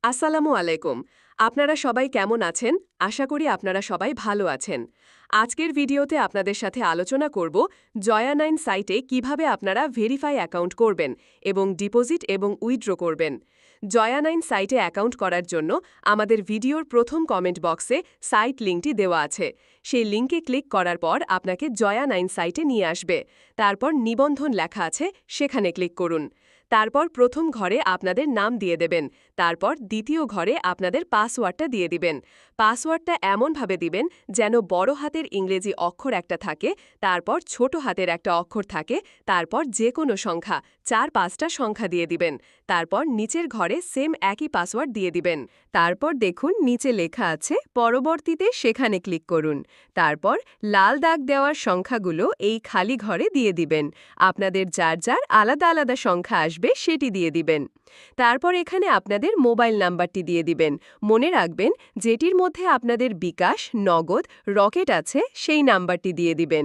আসসালামু আলাইকুম। আপনারা সবাই কেমন আছেন? আশা করি আপনারা সবাই ভালো আছেন। আজকের ভিডিওতে আপনাদের সাথে আলোচনা করব জয়া9 সাইটে কিভাবে আপনারা ভেরিফাই অ্যাকাউন্ট করবেন এবং ডিপোজিট এবং উইথড্র করবেন। জয়া9 সাইটে অ্যাকাউন্ট করার জন্য আমাদের ভিডিওর প্রথম কমেন্ট বক্সে সাইট লিঙ্কটি দেওয়া আছে। সেই লিঙ্কে ক্লিক করার পর আপনাকে জয়া9 সাইটে নিয়ে আসবে। তারপর নিবন্ধন লেখা আছে, সেখানে ক্লিক করুন। তারপর প্রথম ঘরে আপনাদের নাম দিয়ে দেবেন। তারপর দ্বিতীয় ঘরে আপনাদের পাসওয়ার্ডটা দিয়ে দিবেন। পাসওয়ার্ডটা এমনভাবে দিবেন যেন বড় হাতের ইংরেজি অক্ষর একটা থাকে, তারপর ছোট হাতের একটা অক্ষর থাকে, তারপর যে কোনো সংখ্যা ৪-৫টা সংখ্যা দিয়ে দিবেন। তারপর নিচের ঘরে সেম একই পাসওয়ার্ড দিয়ে দিবেন। তারপর দেখুন নিচে লেখা আছে পরবর্তীতে, সেখানে ক্লিক করুন। তারপর লাল দাগ দেওয়ার সংখ্যাগুলো এই খালি ঘরে দিয়ে দিবেন। আপনাদের যার যার আলাদা আলাদা সংখ্যা আসবে সেটি দিয়ে দিবেন। তারপর এখানে আপনাদের মোবাইল নাম্বারটি দিয়ে দিবেন। মনে রাখবেন যেটির মধ্যে আপনাদের বিকাশ, নগদ, রকেট আছে সেই নাম্বারটি দিয়ে দিবেন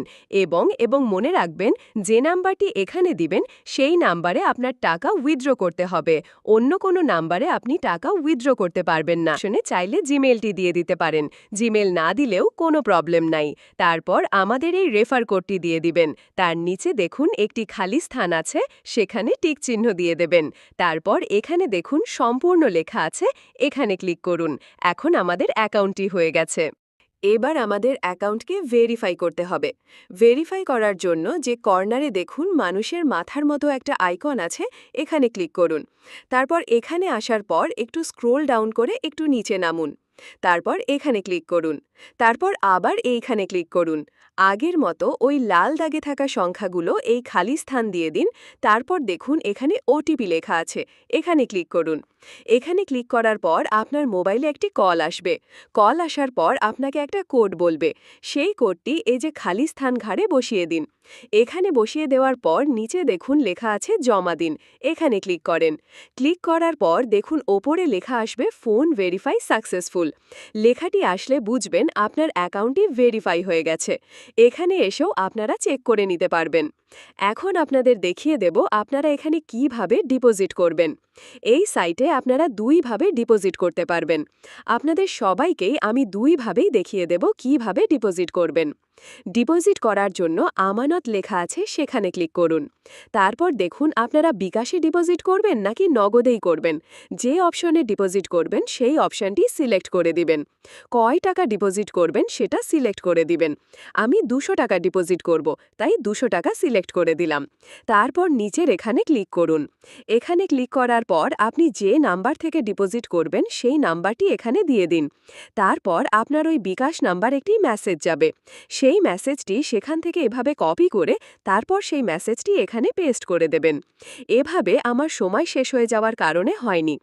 এবং মনে রাখবেন যে নাম্বারটি এখানে দিবেন সেই নাম্বারে আপনার টাকা উইথড্র করতে হবে। অন্য কোনো নাম্বারে আপনি টাকা উইথড্র করতে পারবেন না। শুনে চাইলে জিমেলটি দিয়ে দিতে পারেন, জিমেল না দিলেও কোনো প্রবলেম নাই। তারপর আমাদের এই রেফার কোডটি দিয়ে দিবেন। তার নিচে দেখুন একটি খালি স্থান আছে, সেখানে টিক চিহ্ন দিয়ে দেবেন। তারপর এখানে দেখুন সম্পূর্ণ লেখা আছে, এখানে ক্লিক করুন। এখন আমাদের অ্যাকাউন্টটি হয়ে গেছে। এবার আমাদের অ্যাকাউন্টকে ভেরিফাই করতে হবে। ভেরিফাই করার জন্য যে কর্নারে দেখুন মানুষের মাথার মতো একটা আইকন আছে, এখানে ক্লিক করুন। তারপর এখানে আসার পর একটু স্ক্রোল ডাউন করে একটু নিচে নামুন। তারপর এখানে ক্লিক করুন। তারপর আবার এইখানে ক্লিক করুন। আগের মতো ওই লাল দাগে থাকা সংখ্যাগুলো এই খালি স্থান দিয়ে দিন। তারপর দেখুন এখানে ওটিপি লেখা আছে, এখানে ক্লিক করুন। এখানে ক্লিক করার পর আপনার মোবাইলে একটি কল আসবে। কল আসার পর আপনাকে একটা কোড বলবে। সেই কোডটি এই যে খালি স্থান ঘাড়ে বসিয়ে দিন। এখানে বসিয়ে দেওয়ার পর নিচে দেখুন লেখা আছে জমা দিন, এখানে ক্লিক করেন। ক্লিক করার পর দেখুন ওপরে লেখা আসবে ফোন ভেরিফাই সাকসেসফুল। লেখাটি আসলে বুঝবেন আপনার অ্যাকাউন্টটি ভেরিফাই হয়ে গেছে। এখানে এসেও আপনারা চেক করে নিতে পারবেন। এখন আপনাদের দেখিয়ে দেব আপনারা এখানে কিভাবে ডিপোজিট করবেন। এই সাইটে আপনারা দুইভাবে ডিপোজিট করতে পারবেন। আপনাদের সবাইকেই আমি দুইভাবেই দেখিয়ে দেব কিভাবে ডিপোজিট করবেন। ডিপোজিট করার জন্য আমানত লেখা আছে, সেখানে ক্লিক করুন। তারপর দেখুন আপনারা বিকাশে ডিপোজিট করবেন নাকি নগদেই করবেন। যে অপশনে ডিপোজিট করবেন সেই অপশনটি সিলেক্ট করে দিবেন। কয় টাকা ডিপোজিট করবেন সেটা সিলেক্ট করে দিবেন। আমি 200 টাকা ডিপোজিট করব, তাই 200 টাকা সিলেক্ট করে দিলাম। তারপর নিচের এখানে ক্লিক করুন। এখানে ক্লিক করার পর আপনি যে নাম্বার থেকে ডিপোজিট করবেন সেই নাম্বারটি এখানে দিয়ে দিন। তারপর আপনার ওই বিকাশ নাম্বার একটি মেসেজ যাবে। সেই মেসেজটি সেখান থেকে এভাবে কপি করে তারপর সেই মেসেজটি এখানে পেস্ট করে দেবেন। এভাবে আমার সময় শেষ হয়ে যাওয়ার কারণে হয়নি।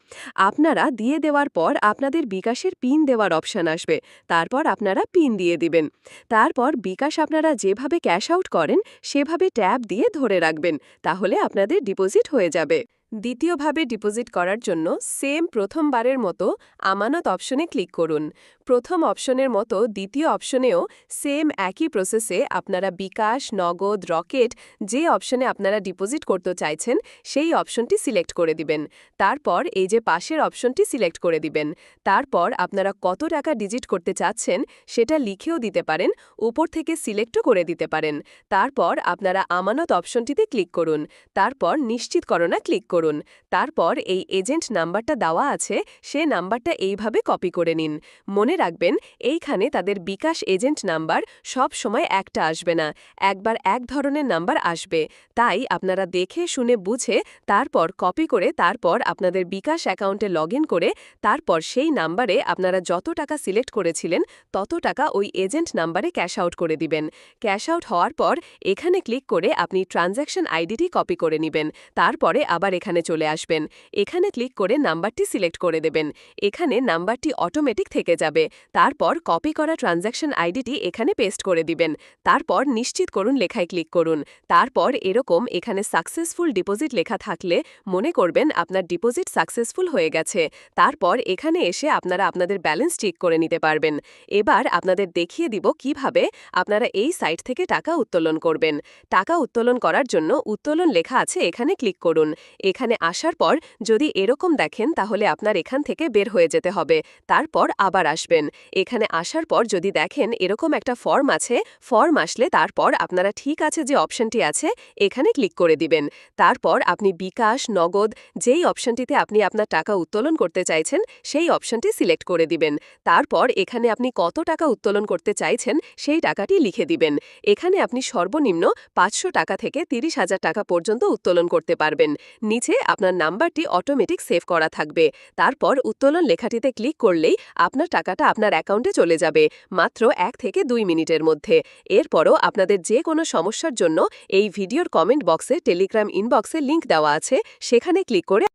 আপনারা দিয়ে দেওয়ার পর আপনাদের বিকাশের পিন দেওয়ার অপশন আসবে, তারপর আপনারা পিন দিয়ে দিবেন। তারপর বিকাশ আপনারা যেভাবে ক্যাশ আউট করেন সেভাবে ট্যাব দিয়ে ধরে রাখবেন, তাহলে আপনাদের ডিপোজিট হয়ে যাবে। দ্বিতীয়ভাবে ডিপোজিট করার জন্য সেম প্রথমবারের মতো আমানত অপশনে ক্লিক করুন। প্রথম অপশনের মতো দ্বিতীয় অপশনেও সেম একই প্রসেসে আপনারা বিকাশ, নগদ, রকেট যে অপশনে আপনারা ডিপোজিট করতে চাইছেন সেই অপশনটি সিলেক্ট করে দিবেন। তারপর এই যে পাশের অপশনটি সিলেক্ট করে দিবেন। তারপর আপনারা কত টাকা ডিজিট করতে চাচ্ছেন সেটা লিখেও দিতে পারেন, উপর থেকে সিলেক্টও করে দিতে পারেন। তারপর আপনারা আমানত অপশনটিতে ক্লিক করুন। তারপর নিশ্চিতকরণে ক্লিক করুন। তারপর এই এজেন্ট নাম্বারটা দেওয়া আছে, সে নাম্বারটা এইভাবে কপি করে নিন। মনে রাখবেন এইখানে তাদের বিকাশ এজেন্ট নাম্বার সব সময় একটা আসবে না, একবার এক ধরনের নাম্বার আসবে। তাই আপনারা দেখে শুনে বুঝে তারপর কপি করে তারপর আপনাদের বিকাশ অ্যাকাউন্টে লগ ইন করে তারপর সেই নাম্বারে আপনারা যত টাকা সিলেক্ট করেছিলেন তত টাকা ওই এজেন্ট নাম্বারে ক্যাশ আউট করে দিবেন। ক্যাশ আউট হওয়ার পর এখানে ক্লিক করে আপনি ট্রানজ্যাকশন আইডিটি কপি করে নেবেন। তারপরে আবার এখানে চলে আসবেন। এখানে ক্লিক করে নাম্বারটি সিলেক্ট করে দেবেন। এখানে নাম্বারটি অটোমেটিক থেকে যাবে। তারপর কপি করা ট্রানজ্যাকশন আইডিটি এখানে পেস্ট করে দিবেন। তারপর নিশ্চিত করুন লেখায় ক্লিক করুন। তারপর এরকম এখানে সাকসেসফুল ডিপোজিট লেখা থাকলে মনে করবেন আপনার ডিপোজিট সাকসেসফুল হয়ে গেছে। তারপর এখানে এসে আপনারা আপনাদের ব্যালেন্স চেক করে নিতে পারবেন। এবার আপনাদের দেখিয়ে দিব কিভাবে আপনারা এই সাইট থেকে টাকা উত্তোলন করবেন। টাকা উত্তোলন করার জন্য উত্তোলন লেখা আছে, এখানে ক্লিক করুন। এখানে আসার পর যদি এরকম দেখেন তাহলে আপনার এখান থেকে বের হয়ে যেতে হবে, তারপর আবার আসবেন। এখানে আসার পর যদি দেখেন এরকম একটা ফর্ম আছে, ফর্ম আসলে তারপর আপনারা ঠিক আছে যে অপশনটি আছে এখানে ক্লিক করে দিবেন। তারপর আপনি বিকাশ, নগদ যেই অপশনটিতে আপনি আপনার টাকা উত্তোলন করতে চাইছেন সেই অপশনটি সিলেক্ট করে দিবেন। তারপর এখানে আপনি কত টাকা উত্তোলন করতে চাইছেন সেই টাকাটি লিখে দিবেন। এখানে আপনি সর্বনিম্ন 500 টাকা থেকে 30,000 টাকা পর্যন্ত উত্তোলন করতে পারবেন। নিচে আপনার নাম্বারটি অটোমেটিক সেভ করা থাকবে। তারপর উত্তোলন লেখাটিতে ক্লিক করলেই আপনার টাকাটা আপনার অ্যাকাউন্টে চলে যাবে মাত্র 1 থেকে 2 মিনিটের মধ্যে। এরপরও আপনাদের যে কোনো সমস্যার জন্য এই ভিডিওর কমেন্ট বক্সে টেলিগ্রাম ইনবক্সে লিংক দেওয়া আছে, সেখানে ক্লিক করে